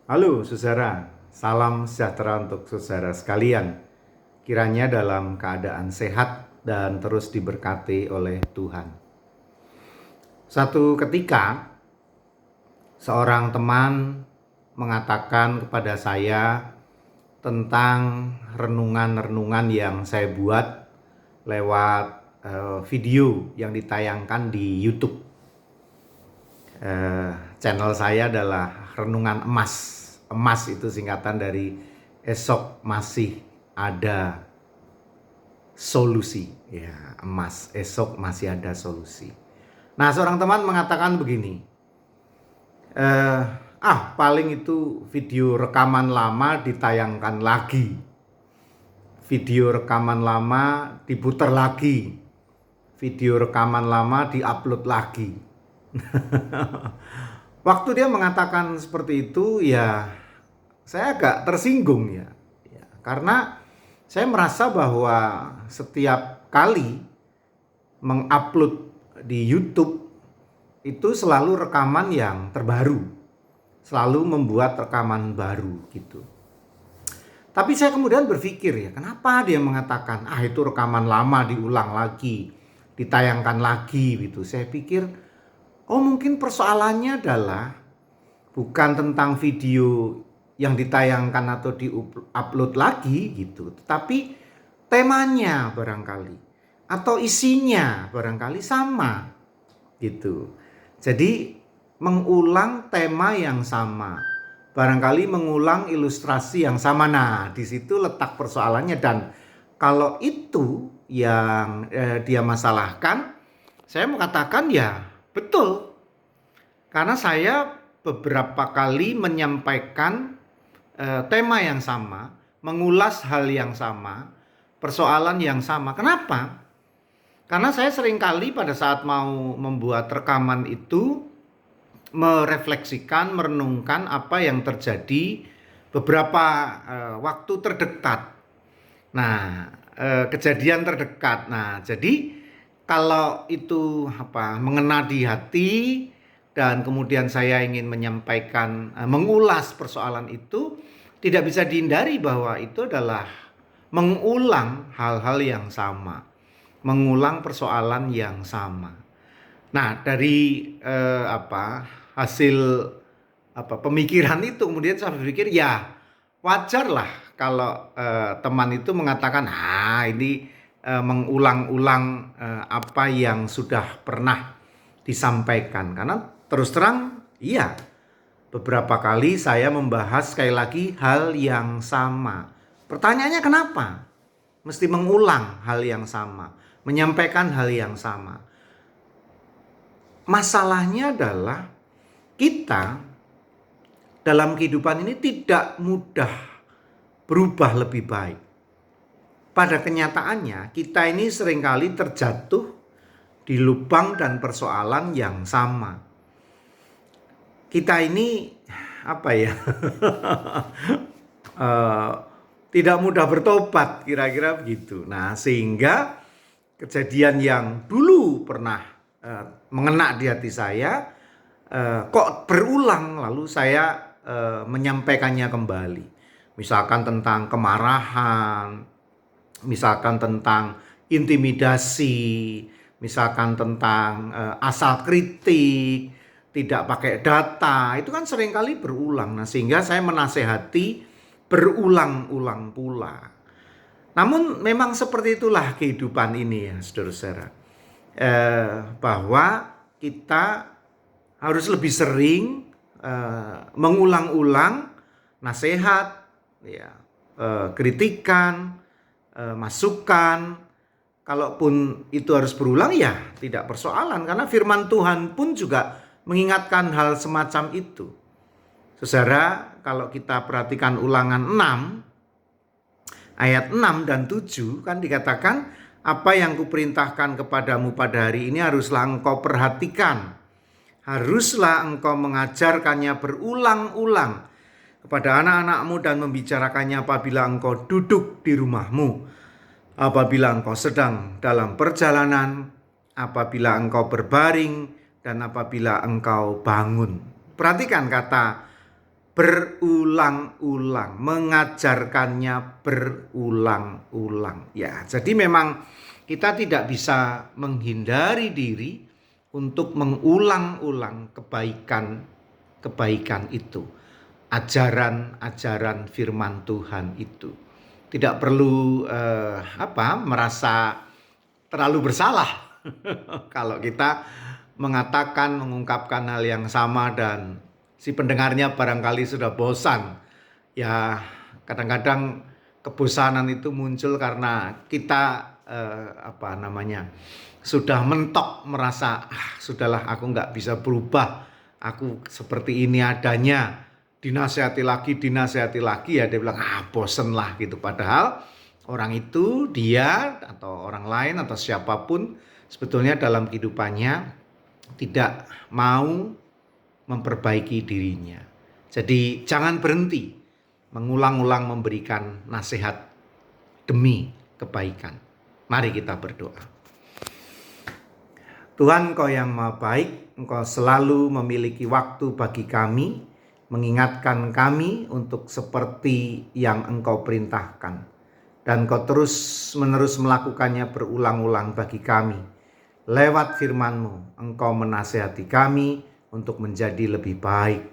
Halo saudara, salam sejahtera untuk saudara sekalian. Kiranya dalam keadaan sehat dan terus diberkati oleh Tuhan. Suatu ketika, seorang teman mengatakan kepada saya tentang renungan-renungan yang saya buat lewat video yang ditayangkan di YouTube. Channel saya adalah Renungan Emas. Emas itu singkatan dari esok masih ada solusi. Ya, emas, esok masih ada solusi. Nah, seorang teman mengatakan begini, paling itu video rekaman lama ditayangkan lagi. Video rekaman lama diputar lagi. Video rekaman lama diupload lagi. Waktu dia mengatakan seperti itu, ya saya agak tersinggung ya. Karena saya merasa bahwa setiap kali mengupload di YouTube itu selalu rekaman yang terbaru, selalu membuat rekaman baru gitu. Tapi saya kemudian berpikir ya, kenapa dia mengatakan itu rekaman lama diulang lagi, ditayangkan lagi gitu. Saya pikir mungkin persoalannya adalah bukan tentang video yang ditayangkan atau di-upload lagi gitu, tetapi temanya barangkali atau isinya barangkali sama gitu. Jadi mengulang tema yang sama, barangkali mengulang ilustrasi yang sama. Nah, di situ letak persoalannya, dan kalau itu yang dia masalahkan, saya mengatakan ya betul, karena saya beberapa kali menyampaikan tema yang sama, mengulas hal yang sama, persoalan yang sama. Kenapa? Karena saya seringkali pada saat mau membuat rekaman itu merefleksikan, merenungkan apa yang terjadi beberapa waktu terdekat. Nah, kejadian terdekat. Nah, jadi kalau itu mengena di hati dan kemudian saya ingin menyampaikan, mengulas persoalan itu, tidak bisa dihindari bahwa itu adalah mengulang hal-hal yang sama, mengulang persoalan yang sama. Nah, dari hasil pemikiran itu kemudian saya berpikir ya wajarlah kalau teman itu mengatakan ini mengulang-ulang apa yang sudah pernah disampaikan. Karena terus terang iya, beberapa kali saya membahas sekali lagi hal yang sama. Pertanyaannya kenapa mesti mengulang hal yang sama, menyampaikan hal yang sama? Masalahnya adalah kita dalam kehidupan ini tidak mudah berubah lebih baik. Pada kenyataannya kita ini seringkali terjatuh di lubang dan persoalan yang sama. Kita ini tidak mudah bertobat, kira-kira begitu. Nah, sehingga kejadian yang dulu pernah mengena di hati saya kok berulang, lalu saya menyampaikannya kembali. Misalkan tentang kemarahan, misalkan tentang intimidasi, misalkan tentang asal kritik, tidak pakai data, itu kan seringkali berulang. Nah, sehingga saya menasehati berulang-ulang pula. Namun memang seperti itulah kehidupan ini ya saudara-saudara. Bahwa kita harus lebih sering mengulang-ulang nasihat, kritikan, masukan. Kalaupun itu harus berulang ya tidak persoalan, karena firman Tuhan pun juga mengingatkan hal semacam itu. Saudara, kalau kita perhatikan Ulangan 6 ayat 6 dan 7 kan dikatakan, apa yang kuperintahkan kepadamu pada hari ini haruslah engkau perhatikan. Haruslah engkau mengajarkannya berulang-ulang kepada anak-anakmu dan membicarakannya apabila engkau duduk di rumahmu, apabila engkau sedang dalam perjalanan, apabila engkau berbaring, dan apabila engkau bangun. Perhatikan kata berulang-ulang, mengajarkannya berulang-ulang. Ya, jadi memang kita tidak bisa menghindari diri untuk mengulang-ulang kebaikan itu. Ajaran-ajaran firman Tuhan itu. Tidak perlu merasa terlalu bersalah kalau kita mengungkapkan hal yang sama dan si pendengarnya barangkali sudah bosan. Ya, kadang-kadang kebosanan itu muncul karena kita sudah mentok, merasa sudahlah, aku nggak bisa berubah, aku seperti ini adanya. Dinasihati lagi, ya dia bilang bosen lah gitu. Padahal orang itu, dia atau orang lain atau siapapun sebetulnya dalam kehidupannya tidak mau memperbaiki dirinya. Jadi jangan berhenti mengulang-ulang memberikan nasihat demi kebaikan. Mari kita berdoa. Tuhan, Engkau yang Maha Baik, Engkau selalu memiliki waktu bagi kami, mengingatkan kami untuk seperti yang Engkau perintahkan. Dan Engkau terus-menerus melakukannya berulang-ulang bagi kami. Lewat firman-Mu, Engkau menasihati kami untuk menjadi lebih baik.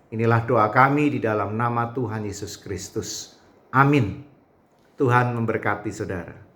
Inilah doa kami di dalam nama Tuhan Yesus Kristus. Amin. Tuhan memberkati saudara.